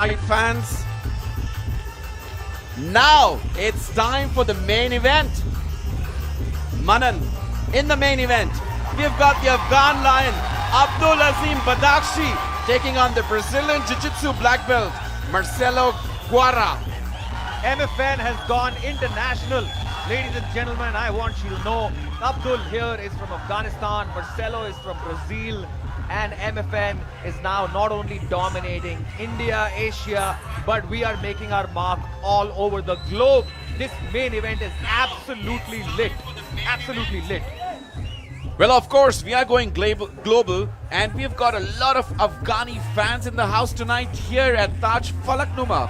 Hi fans, now it's time for the main event. Manan, in the main event, we've got the Afghan lion, Abdulazim Badakshi, taking on the Brazilian Jiu-Jitsu black belt, Marcelo Guara. MFN has gone international. Ladies and gentlemen, I want you to know, Abdul here is from Afghanistan, Marcelo is from Brazil, and MFN is now not only dominating India, Asia, but we are making our mark all over the globe. This main event is absolutely lit. Absolutely lit. Well, of course, we are going global, and we've got a lot of Afghani fans in the house tonight here at Taj Falaknuma.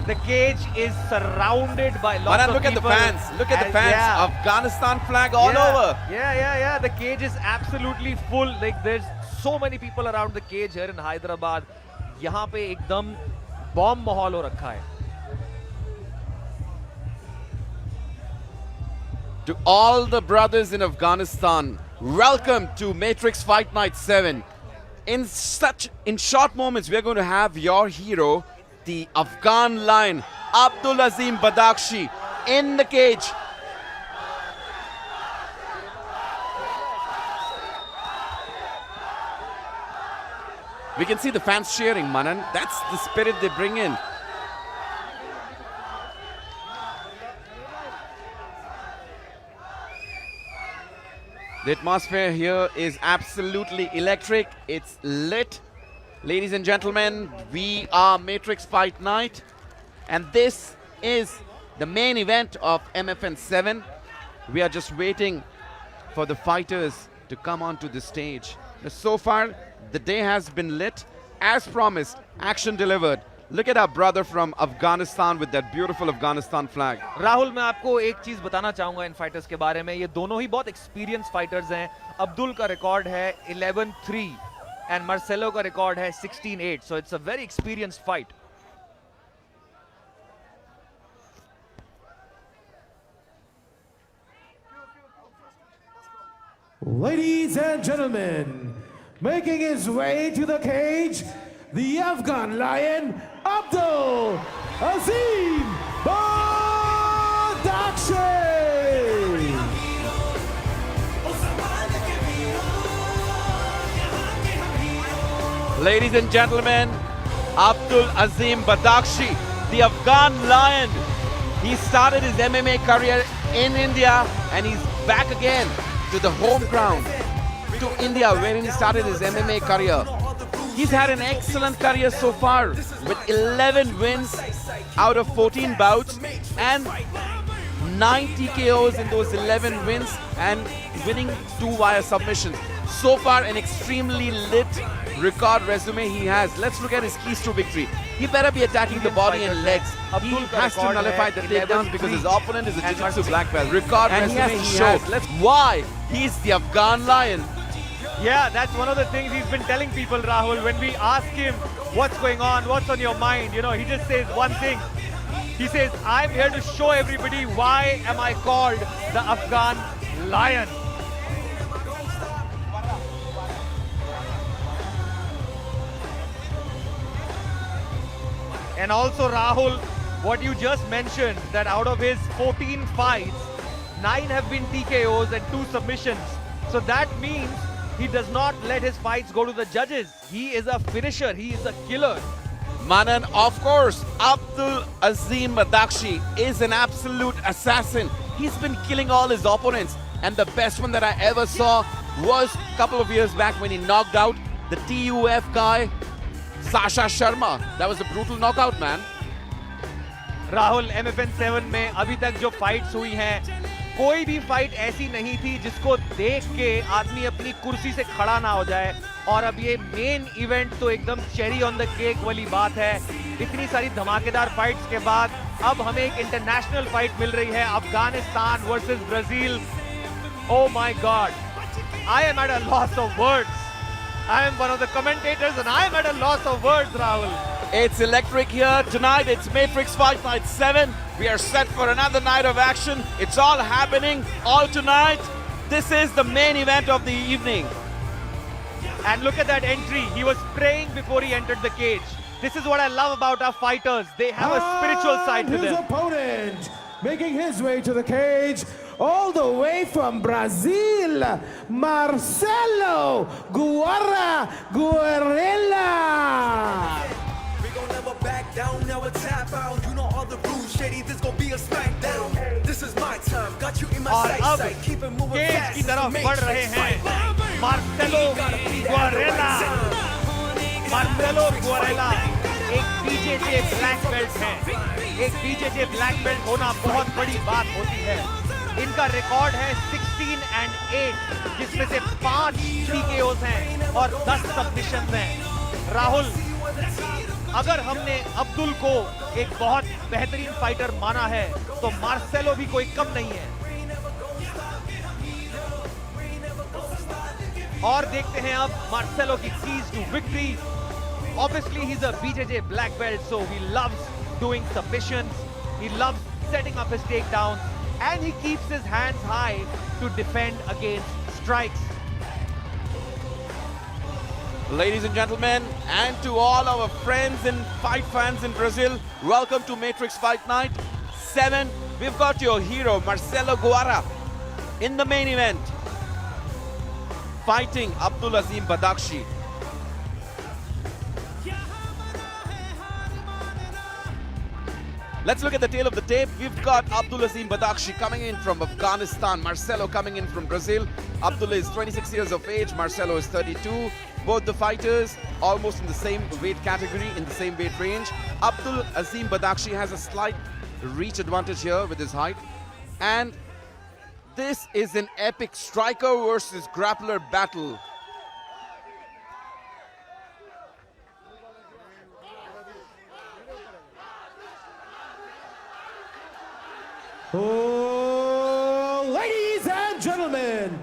The cage is surrounded by lots Manan, of look people. At the fans. Look at the fans. Yeah. Afghanistan flag all over. Yeah. The cage is absolutely full. Like there's so many people around the cage here in Hyderabad. यहाँ पे एकदम bomb माहौल हो रखा है. To all the brothers in Afghanistan, welcome to Matrix Fight Night 7. In short moments, we are going to have your hero, the Afghan lion, Abdulazim Badakshi, in the cage. We can see the fans cheering, Manan. That's the spirit they bring in. The atmosphere here is absolutely electric. It's lit. Ladies and gentlemen, we are Matrix Fight Night, and this is the main event of MFN 7. We are just waiting for the fighters to come onto the stage. So far, the day has been lit. As promised, action delivered. Look at our brother from Afghanistan with that beautiful Afghanistan flag. Rahul, मैं आपको एक चीज बताना चाहूंगा इन fighters के बारे में. ये दोनों ही बहुत एक्सपीरियंस फाइटर्स हैं. अब्दुल का रिकॉर्ड है 11-3 and Marcelo का रिकॉर्ड है 16-8. So it's a very experienced fight. Ladies and gentlemen, making his way to the cage, the Afghan lion, Abdulazim Badakshi. Ladies and gentlemen, Abdulazim Badakshi, the Afghan lion. He started his MMA career in India and he's back again to the home ground, to India, where he started his MMA career. He's had an excellent career so far with 11 wins out of 14 bouts and 90 KOs in those 11 wins and winning 2 via submissions. So far, an extremely lit record resume he has. Let's look at his keys to victory. He better be attacking the body and legs. He has to nullify the takedowns because his opponent is a Jiu-Jitsu black belt. Record resume he has. Why? He's the Afghan lion. Yeah, that's one of the things he's been telling people, Rahul. When we ask him what's going on, what's on your mind, you know, he just says one thing. He says, I'm here to show everybody why am I called the Afghan lion. And also, Rahul, what you just mentioned, that out of his 14 fights, 9 have been TKOs and 2 submissions. So that means he does not let his fights go to the judges. He is a finisher. He is a killer. Manan, of course, Abdulazim Badakshi is an absolute assassin. He's been killing all his opponents. And the best one that I ever saw was a couple of years back when he knocked out the TUF guy, Sasha Sharma. That was a brutal knockout, man. Rahul, MFN 7 में अभी तक जो fights हुई हैं, कोई भी fight ऐसी नहीं थी जिसको देख के आदमी अपनी कुर्सी से खड़ा ना हो जाए. और अब ये मेन इवेंट तो एकदम चेरी ऑन द केक वाली बात है. इतनी सारी धमाकेदार फाइट्स के बाद अब हमें एक इंटरनेशनल फाइट मिल रही है, Afghanistan versus Brazil. Oh my God, I am at a loss of words. I am one of the commentators and I am at a loss of words, Rahul. It's electric here tonight. It's Matrix Fight Night 7. We are set for another night of action. It's all happening all tonight. This is the main event of the evening. And look at that entry. He was praying before he entered the cage. This is what I love about our fighters. They have a spiritual side to His them. opponent making his way to the cage all the way from Brazil, Marcelo Guerrilla. We gon' never back down, never tap out. You know all the rules, shady. This gon' be a smackdown. This is my time, got you in my और sight. अब Keep it moving cage fast. की तरफ बढ़ रहे हैं Marcelo गुएरेला एक बीजेजे black belt है। एक बीजेजे ब्लैक बेल्ट होना बहुत बड़ी बात होती है। इनका रिकॉर्ड है 16-8, जिसमें से 5 TKOs हैं और 10 सबमिशंस हैं। राहुल, अगर हमने अब्दुल को एक बहुत बेहतरीन फाइटर माना है तो मार्सेलो भी कोई कम नहीं है। और देखते हैं अब मार्सेलो की keys to victory. Obviously he's a BJJ black belt, so he loves doing submissions, he loves setting up his takedowns, and he keeps his hands high to defend against strikes. Ladies and gentlemen, and to all our friends and fight fans in Brazil, welcome to Matrix Fight Night 7. We've got your hero, Marcelo Guerrilla, in the main event, fighting Abdulazim Badakshi. Let's look at the tail of the tape. We've got Abdulazim Badakshi coming in from Afghanistan, Marcelo coming in from Brazil. Abdullah is 26 years of age, Marcelo is 32. Both the fighters almost in the same weight category, in the same weight range. Abdulazim Badakshi has a slight reach advantage here with his height. And this is an epic striker versus grappler battle. Oh, ladies and gentlemen,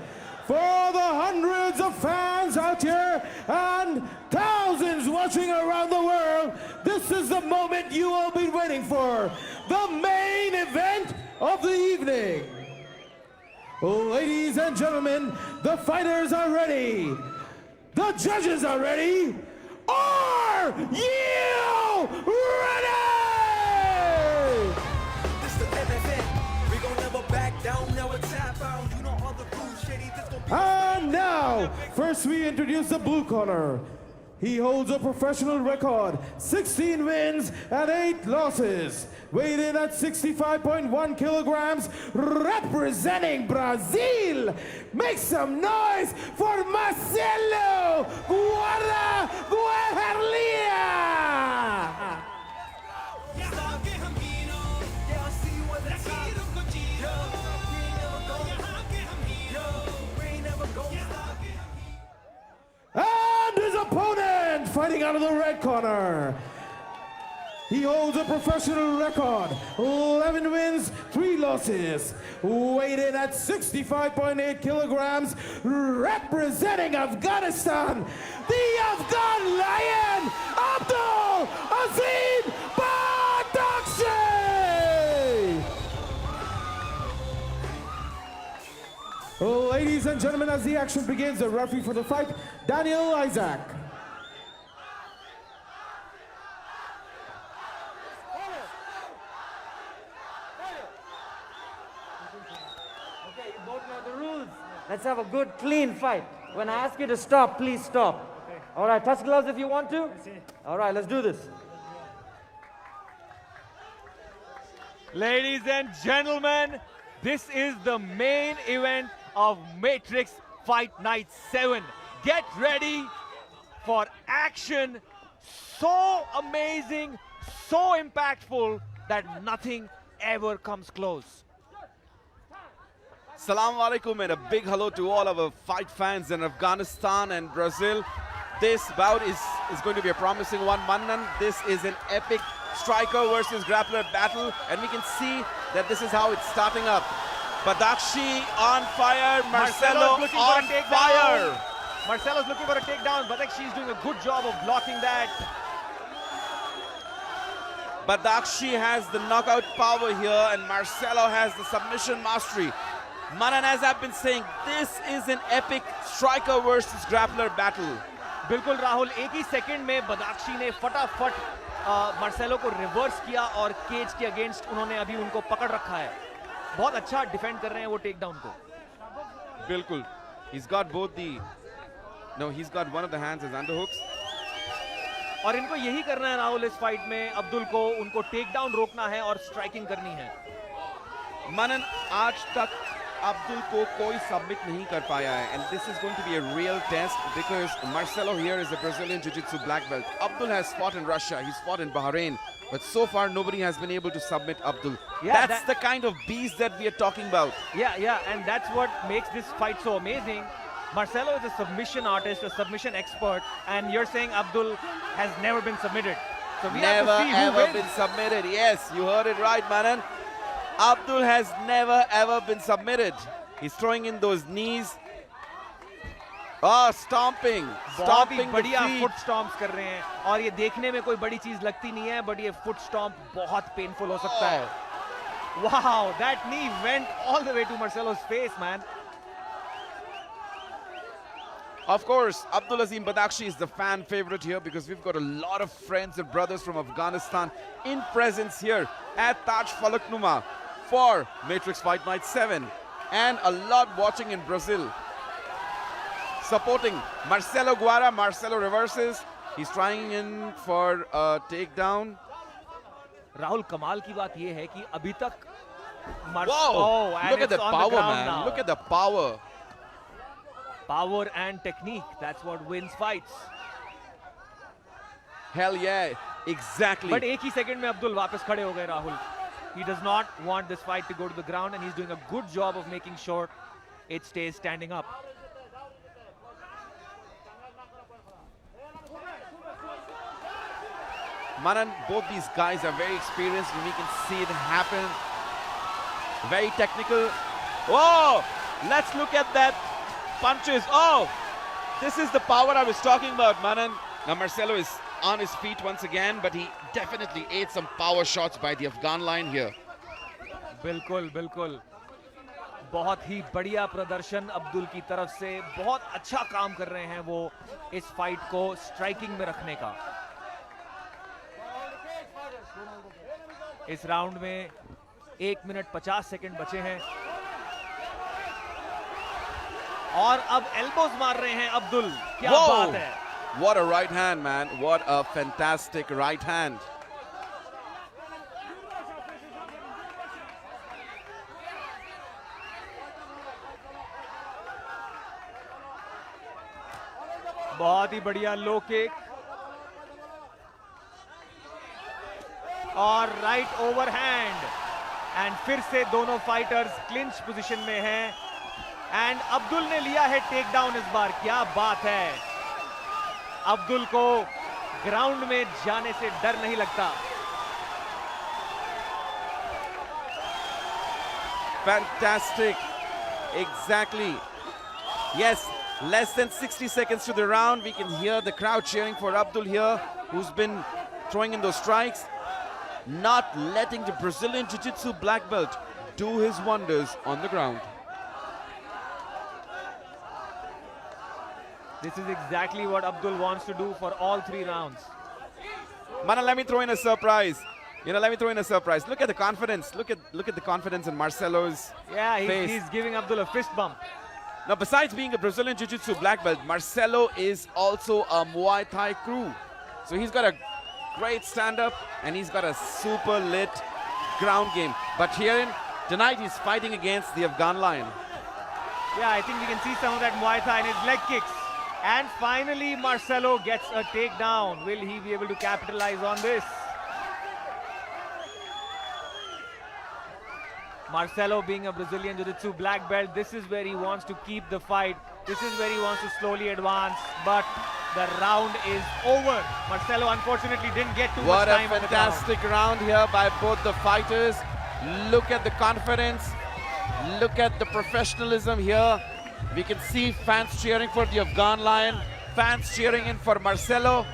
for the hundreds of fans out here and thousands watching around the world, this is the moment you all been waiting for, the main event of the evening. Ladies and gentlemen, the fighters are ready, the judges are ready. Are you ready? And now, first we introduce the blue corner. He holds a professional record, 16 wins and 8 losses. Weighed in at 65.1 kilograms, representing Brazil. Make some noise for Marcelo Guerrilla. And his opponent fighting out of the red corner. He holds a professional record, 11 wins, 3 losses. Weighed in at 65.8 kilograms, representing Afghanistan, the Afghan Lion, Abdulazim Badakshi! Ladies and gentlemen, as the action begins, the referee for the fight, Daniel Isaac. Okay, you both know the rules. Let's have a good, clean fight. When I ask you to stop, please stop. Okay. All right, touch gloves if you want to. All right, let's do this. Ladies and gentlemen, this is the main event of Matrix Fight Night 7. Get ready for action so amazing, so impactful that nothing ever comes close. Assalamu alaikum and a big hello to all our fight fans in Afghanistan and Brazil. This bout is going to be a promising one, Mannan. This is an epic striker versus grappler battle, and we can see that this is how it's starting up. Badakshi on fire, Marcelo on fire. Marcelo's looking for a takedown. Badakshi is doing a good job of blocking that. Badakshi has the knockout power here, and Marcelo has the submission mastery. Manan, as I've been saying, this is an epic striker versus grappler battle. बिल्कुल राहुल, एक ही second में बदख्शी ने फटाफट Marcelo को reverse किया और cage के against उन्होंने अभी उनको पकड़ रखा है. बहुत अच्छा डिफेंड कर रहे हैं वो टेक डाउन को. बिल्कुल. He's got both the... No, he's got one of the hands as underhooks. और इनको यही करना है राहुल इस फाइट में. अब्दुल को उनको टेक डाउन रोकना है और स्ट्राइकिंग करनी है. मनन, आज तक अब्दुल को कोई सबमिट नहीं कर पाया है, and this is going to be a real test because Marcelo here is a Brazilian Jiu-Jitsu black belt. Abdul has fought in Russia, he's fought in Bahrain, but so far nobody has been able to submit Abdul. Yeah, that's the kind of beast that we are talking about. Yeah, and that's what makes this fight so amazing. Marcelo is a submission artist, a submission expert, and you're saying Abdul has never been submitted. So we have to see who Never wins. been submitted. Yes, you heard it right, Manan. Abdul has never ever been submitted. He's throwing in those knees. Oh, stomping. बहुत ही Stomping the बढ़िया feet. Foot स्टॉम्प्स कर रहे हैं और ये देखने में कोई बड़ी चीज लगती नहीं है, बट ये फुट स्टॉम्प बहुत पेनफुल हो सकता है. Wow, that knee went all the way to Marcelo's face, man. Of course, Abdulazim Badakshi is the fan favorite here because we've got a lot of friends and brothers from Afghanistan in presence here at Taj Falak Numa for Matrix Fight Night 7, and a lot watching in Brazil. Supporting Marcelo Guara. Marcelo reverses. He's trying in for a takedown. Rahul, कमाल की बात ये है कि अभी तक Whoa! and Look at it's the on the power, ground man. now. Look at the power. Power and technique, that's what wins fights. Hell yeah, exactly. But एक ही second में अब्दुल वापस खड़े हो गए Rahul. He does not want this fight to go to the ground and he's doing a good job of making sure it stays standing up. Manan, both these guys are very experienced and we can see it happen. Very technical. Oh, let's look at that punches. Oh, this is the power I was talking about, Manan. Now Marcelo is on his feet once again, but he definitely ate some power shots by the Afghan line here. बिल्कुल बिल्कुल, बहुत ही बढ़िया प्रदर्शन अब्दुल की तरफ से. बहुत अच्छा काम कर रहे हैं वो इस फाइट को स्ट्राइकिंग में रखने का. इस राउंड में 1 मिनट 50 सेकंड बचे हैं और अब एल्बोज मार रहे हैं अब्दुल. क्या बात है. What a right hand, man. What a fantastic right hand. बहुत ही बढ़िया लो किक और राइट ओवरहैंड. एंड फिर से दोनों फाइटर्स क्लिंच पोजीशन में हैं एंड अब्दुल ने लिया है टेक डाउन इस बार. क्या बात है. अब्दुल को ग्राउंड में जाने से डर नहीं लगता. Fantastic. Exactly. Yes, less than 60 seconds to the round. We can hear the crowd cheering for Abdul here, who's been throwing in those strikes. Not letting the Brazilian Jiu-Jitsu black belt do his wonders on the ground. This is exactly what Abdul wants to do for all 3 rounds. Mana, let me throw in a surprise. Let me throw in a surprise. Look at the confidence. Look at the confidence in Marcelo's face. He's giving Abdul a fist bump. Now, besides being a Brazilian Jiu-Jitsu black belt, Marcelo is also a Muay Thai crew. So he's got a great stand-up and he's got a super lit ground game. But tonight he's fighting against the Afghan Lion. Yeah, I think we can see some of that Muay Thai in his leg kicks. And finally, Marcelo gets a takedown. Will he be able to capitalize on this? Marcelo, being a Brazilian Jiu-Jitsu black belt, this is where he wants to keep the fight. This is where he wants to slowly advance. But the round is over. Marcelo unfortunately didn't get too much time on the ground. What a fantastic round here by both the fighters. Look at the confidence. Look at the professionalism here. We can see fans cheering for the Afghan Lion, fans cheering in for Marcelo.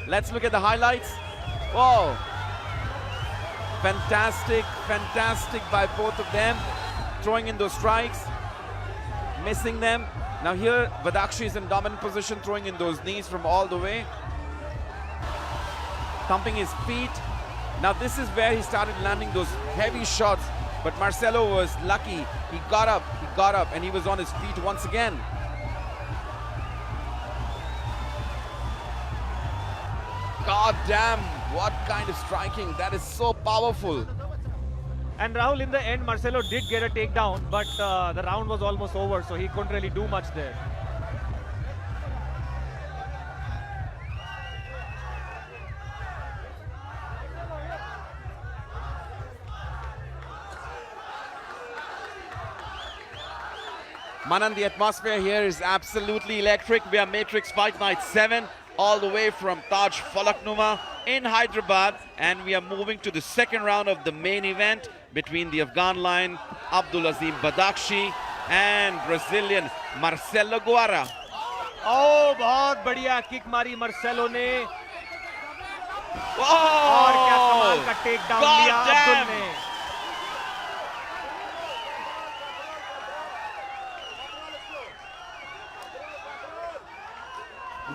Let's look at the highlights. Whoa. Fantastic, fantastic by both of them. Throwing in those strikes, missing them. Now here, Badakshi is in dominant position, throwing in those knees from all the way. Thumping his feet. Now this is where he started landing those heavy shots, but Marcelo was lucky. He got up, and he was on his feet once again. God damn, what kind of striking. That is so powerful. And Rahul, in the end, Marcelo did get a takedown, but the round was almost over, so he couldn't really do much there. Manan, the atmosphere here is absolutely electric. We are Matrix Fight Night 7, all the way from Taj Falaknuma in Hyderabad, and we are moving to the second round of the main event between the Afghan lion Abdulazim Badakshi and Brazilian Marcelo Guerra. Oh, बहुत बढ़िया kick मारी Marcelo ने Oh, और क्या कमाल का take down लिया अब्दुल ने.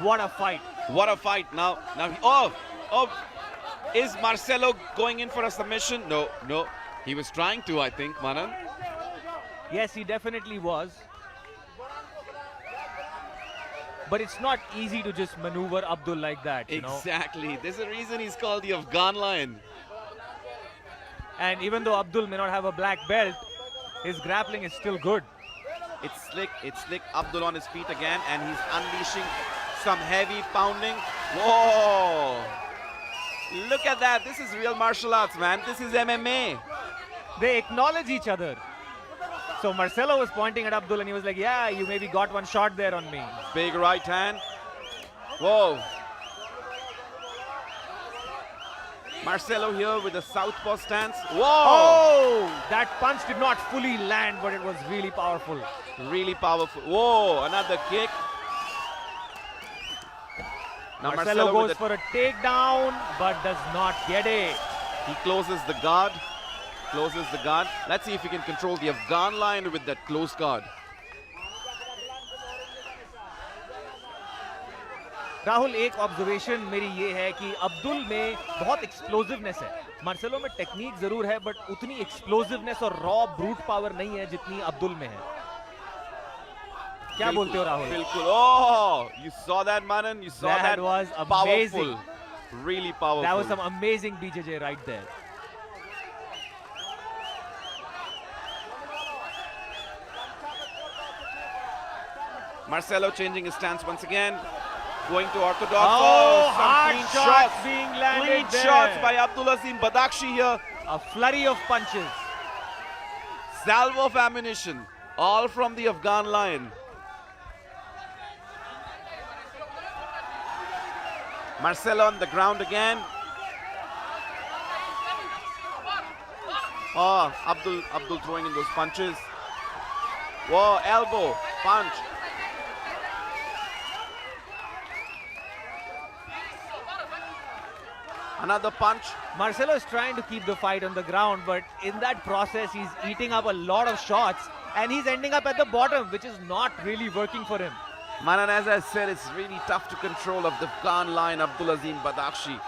What a fight. What a fight. Now, is Marcelo going in for a submission? No. He was trying to, I think, Manan. Yes, he definitely was. But it's not easy to just maneuver Abdul like that, you know. Exactly. There's a reason he's called the Afghan lion. And even though Abdul may not have a black belt, his grappling is still good. It's slick. Abdul on his feet again, and he's unleashing some heavy pounding. Whoa! Look at that. This is real martial arts, man. This is MMA. They acknowledge each other. So Marcelo was pointing at Abdul and he was like, yeah, you maybe got one shot there on me. Big right hand. Whoa. Marcelo here with the southpaw stance. Whoa! Oh! That punch did not fully land, but it was really powerful. Really powerful. Whoa! Another kick. Now Marcelo goes for a takedown, but does not get it. He closes the guard. Let's see if he can control the Afghan lion with that close guard. Rahul, एक observation मेरी ये है कि अब्दुल में बहुत explosiveness है. Marcelo में technique जरूर है, बट उतनी एक्सप्लोसिवनेस और रॉ ब्रूट पावर नहीं है जितनी अब्दुल में है. क्या बोलते हो राहुल? बिल्कुल. Oh, you saw that, Manan? You saw that? That was amazing. Powerful. Really powerful. That was some amazing BJJ right there. Marcelo changing his stance once again. Going to orthodox. Oh, some hard clean shots being landed Clean there. shots by Abdulazim Badakshi here. A flurry of punches. Salvo of ammunition. All from the Afghan lion. Marcelo on the ground again. Oh, Abdul throwing in those punches. Whoa, elbow, punch. Another punch. Marcelo is trying to keep the fight on the ground, but in that process, he's eating up a lot of shots, and he's ending up at the bottom, which is not really working for him. Manan, as I said, it's really tough to control of the Afghan lion, Abdulazim Badakshi.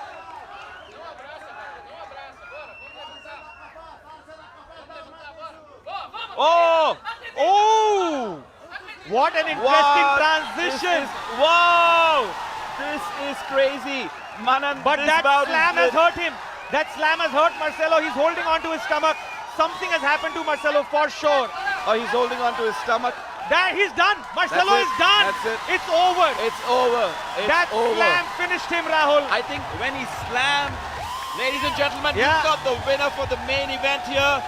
Oh! Oh! What an interesting transition! Wow! This is crazy. Manan, But that slam has hurt him. That slam has hurt Marcelo. He's holding on to his stomach. Something has happened to Marcelo for sure. Oh, he's holding on to his stomach. That he's done. Marcelo is done. That's it. It's over. It's over. That slam finished him, Rahul. I think when he slammed, ladies and gentlemen, Yeah. we've got the winner for the main event here.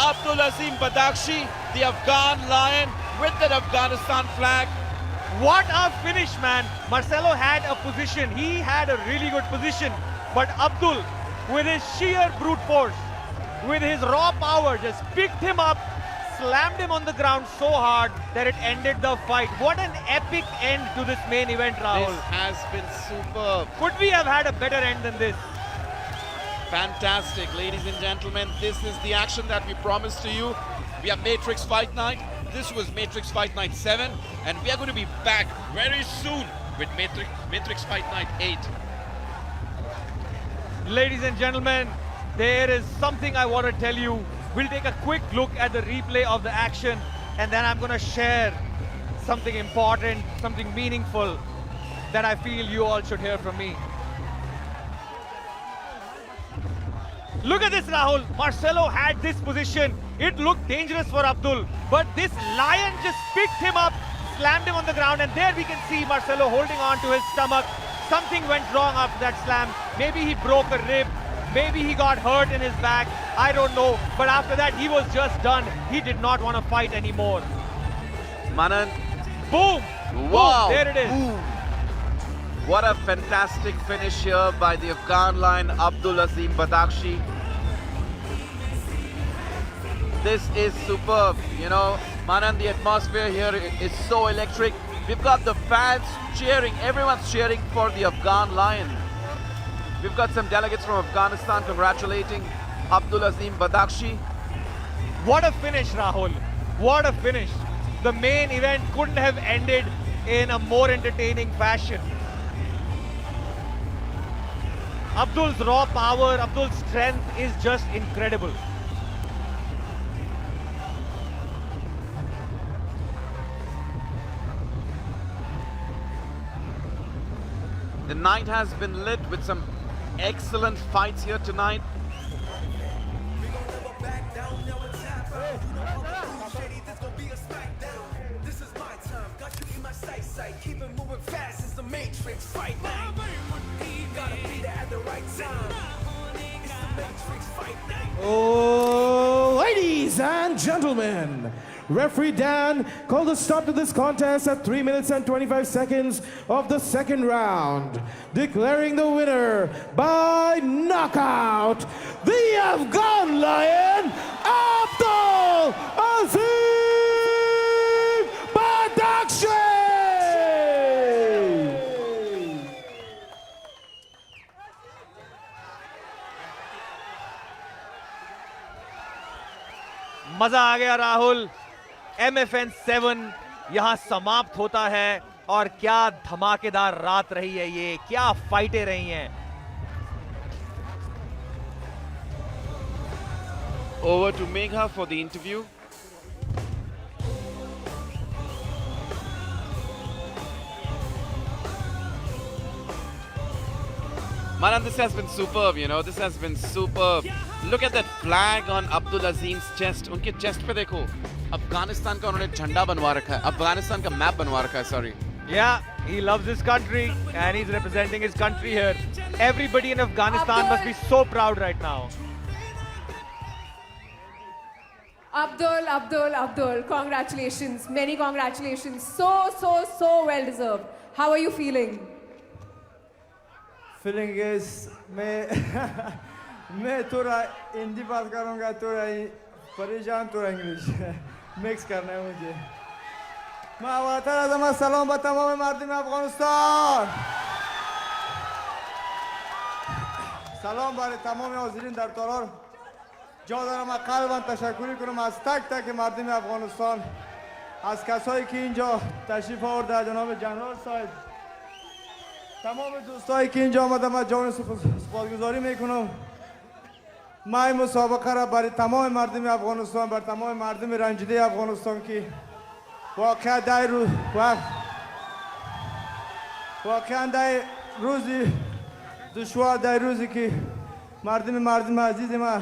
Abdulazim Badakshi, the Afghan lion with that Afghanistan flag. What a finish, man. Marcelo had a position. He had a really good position. But Abdul, with his sheer brute force, with his raw power, just picked him up, slammed him on the ground so hard that it ended the fight. What an epic end to this main event, Rahul. This has been superb. Could we have had a better end than this? Fantastic, ladies and gentlemen. This is the action that we promised to you. We have Matrix Fight Night this was Matrix Fight Night 7, and we are going to be back very soon with Matrix Fight Night 8. Ladies and gentlemen, there is something I want to tell you. We'll take a quick look at the replay of the action, and then I'm going to share something important, something meaningful that I feel you all should hear from me. Look at this, Rahul. Marcelo had this position. It looked dangerous for Abdul, but this lion just picked him up, slammed him on the ground, and there we can see Marcelo holding on to his stomach. Something went wrong after that slam. Maybe he broke a rib. Maybe he got hurt in his back. I don't know. But after that, he was just done. He did not want to fight anymore. Manan. Boom! Wow! Boom, there it is. Boom. What a fantastic finish here by the Afghan lion, Abdulazim Badakshi. This is superb. You know, Manan, the atmosphere here is so electric. We've got the fans cheering. Everyone's cheering for the Afghan lion. We've got some delegates from Afghanistan congratulating Abdulazim Badakshi. What a finish, Rahul. What a finish. The main event couldn't have ended in a more entertaining fashion. Abdul's raw power, Abdul's strength is just incredible. The night has been lit with some excellent fights here tonight. This is my time, got you in my sight. Keep it moving fast as the Matrix fight night. Gotta be there at the right time. It's the Matrix fight night. Oh, ladies and gentlemen, referee Dan called a stop to this contest at 3 minutes and 25 seconds of the second round, declaring the winner by knockout, the Afghan lion, Abdulazim Badakshi! मजा आ गया Rahul. MFN 7 यहां समाप्त होता है और क्या धमाकेदार रात रही है ये, क्या फाइटें रही हैं. Over to Megha for the interview. Manan, this has been superb, you know, this has been superb. Look at that flag on Abdulazim's chest. उनके chest पे देखो, अफगानिस्तान का उन्होंने झंडा बनवा रखा है, अफगानिस्तान का मैप बनवा रखा है, sorry. Yeah, he loves his country and he's representing his country here. Everybody in Afghanistan must be so proud right now. Abdul, congratulations, many congratulations. So well deserved. How are you feeling? Feeling is मैं थोड़ा हिंदी बात करूँगा, थोड़ा परेशान, थोड़ा English mix करना है मुझे. मैं वतन सलाम बा तमाम मर्दम अफगानिस्तान. سلام برای تمام حاضرین در تالار. جا دارم از قلبم تشکر کنم از تک تک مردم افغانستان، از کسایی که اینجا تشریف آورده، جناب جنرال صاحب، تمام دوستایی که اینجا آمدن، من جان سپاسگزاری میکنم. من این مسابقه را برای تمام مردم افغانستان، برای تمام مردم رنجیده افغانستان که واقعا در روزی دشوار، در روزی که مردم عزیز ما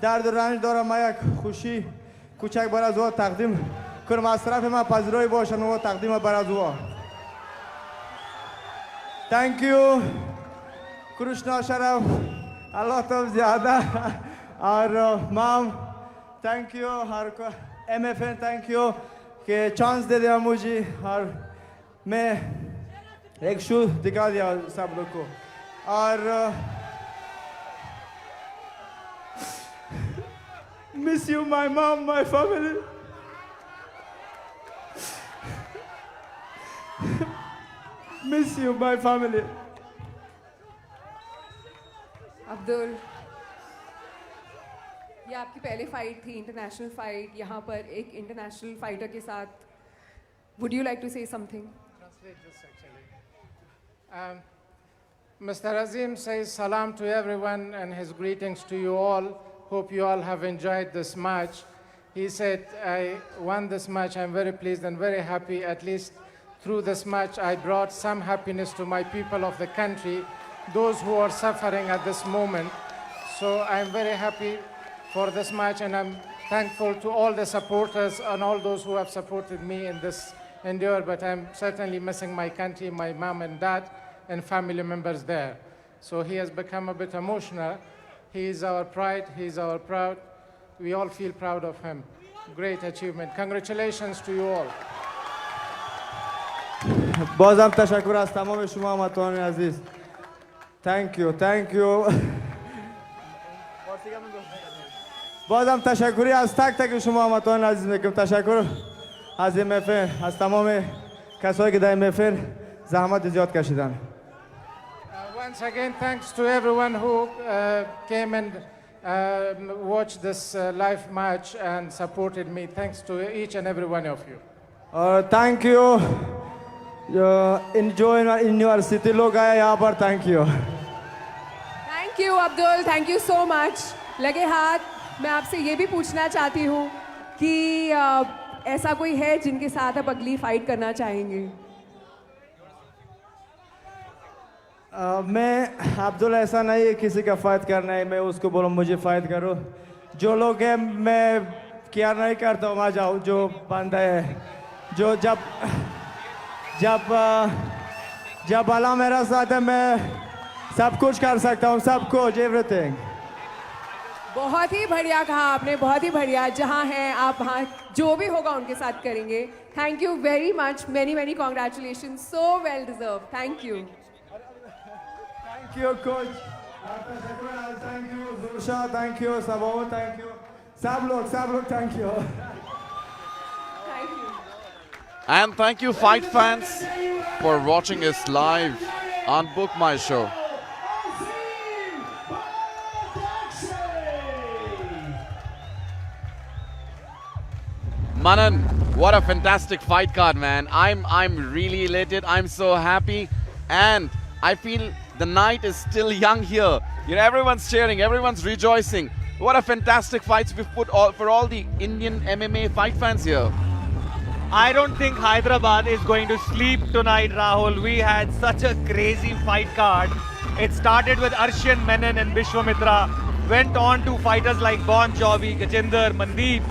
درد و رنج دارم، من یک خوشی کوچک بر از او تقدیم کنم. از طرف من پذیرایی باشن و تقدیم بر از او. Thank you کرشنا شرف، الله تو زیاده. और मैम थैंक यू, हर को MFN थैंक यू कि चांस दे दिया मुझे और मैं एक शो दिखा दिया सब लोग को. और miss you my mom, my family. miss you my family. Abdul, ये आपकी पहली फाइट थी, इंटरनेशनल फाइट, यहाँ पर एक इंटरनेशनल फाइटर के साथ. Would you like to say something? Translate this actually. Mr. Azim says salam to everyone and his greetings to you all. Hope you all have enjoyed this match. He said, I won this match. I'm very pleased and very happy. At least through this match, I brought some happiness to my people of the country, those who are suffering at this moment. So I'm very happy for this match, and I'm thankful to all the supporters and all those who have supported me in this endeavor. But I'm certainly missing my country, my mom and dad, and family members there. So he has become a bit emotional. He is our pride, he is our proud. We all feel proud of him. Great achievement. Congratulations to you all. بازم تشکر از تمام شما هموطنان عزیز. Thank you. بازم تشکری از تک تک شما هموطنان عزیز میکنم. تشکر از این محفل، از تمام کسایی که در این محفل زحمت زیاد کشیدن. Once again, thanks to everyone who came and watched this live match and supported me. Thanks to each and every one of you. Thank you. Enjoy in your city. लोग आए यहाँ पर. Thank you. Thank you, Abdul. Thank you so much. लगे हाथ. मैं आपसे ये भी पूछना चाहती हूँ कि ऐसा कोई है जिनके साथ आप अगली फाइट करना चाहेंगे? मैं अब्दुल ऐसा नहीं है किसी का फाइट करना है मैं उसको बोलूँ मुझे फाइट करो. जो लोग हैं मैं क्या नहीं करता हूँ. वहाँ जाओ. जो बंदा है जो जब अल्लाह मेरा साथ है मैं सब कुछ कर सकता हूँ. सब कुछ, एवरीथिंग. बहुत ही बढ़िया कहा आपने, बहुत ही बढ़िया. जहाँ हैं आप वहाँ जो भी होगा उनके साथ करेंगे. Thank you very much. Many congratulation. So well deserve. Thank you. Thank you, coach. Thank you, Zusha. Thank you, Sabo. Thank you. सब लोग thank you. Thank you. And thank you, fight fans, for watching us live on Book My Show. Manan, what a fantastic fight card, man. I'm really elated. I'm so happy, and I feel the night is still young here. You know, everyone's cheering, everyone's rejoicing. What a fantastic fights we've put for all the Indian MMA fight fans here. I don't think Hyderabad is going to sleep tonight, Rahul. We had such a crazy fight card. It started with Arshian Menon and Vishwamitra, went on to fighters like Bon Jovi, Gajinder, Mandeep,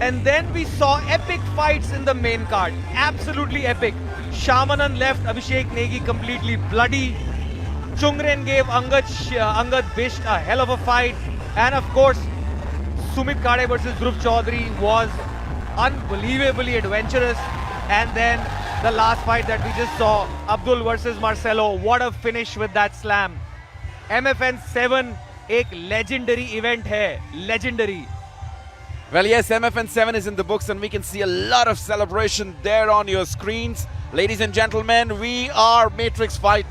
and then we saw epic fights in the main card. Absolutely epic. Shamanan left Abhishek Negi completely bloody. Chungren gave Angad Bisht a hell of a fight. And of course, Sumit Kade versus Dhruv Chaudhary was unbelievably adventurous. And then the last fight that we just saw, Abdul versus Marcelo. What a finish with that slam. MFN 7 एक legendary event है. Legendary. Well, yes, MFN 7 is in the books and we can see a lot of celebration there on your screens. Ladies and gentlemen, we are Matrix Fight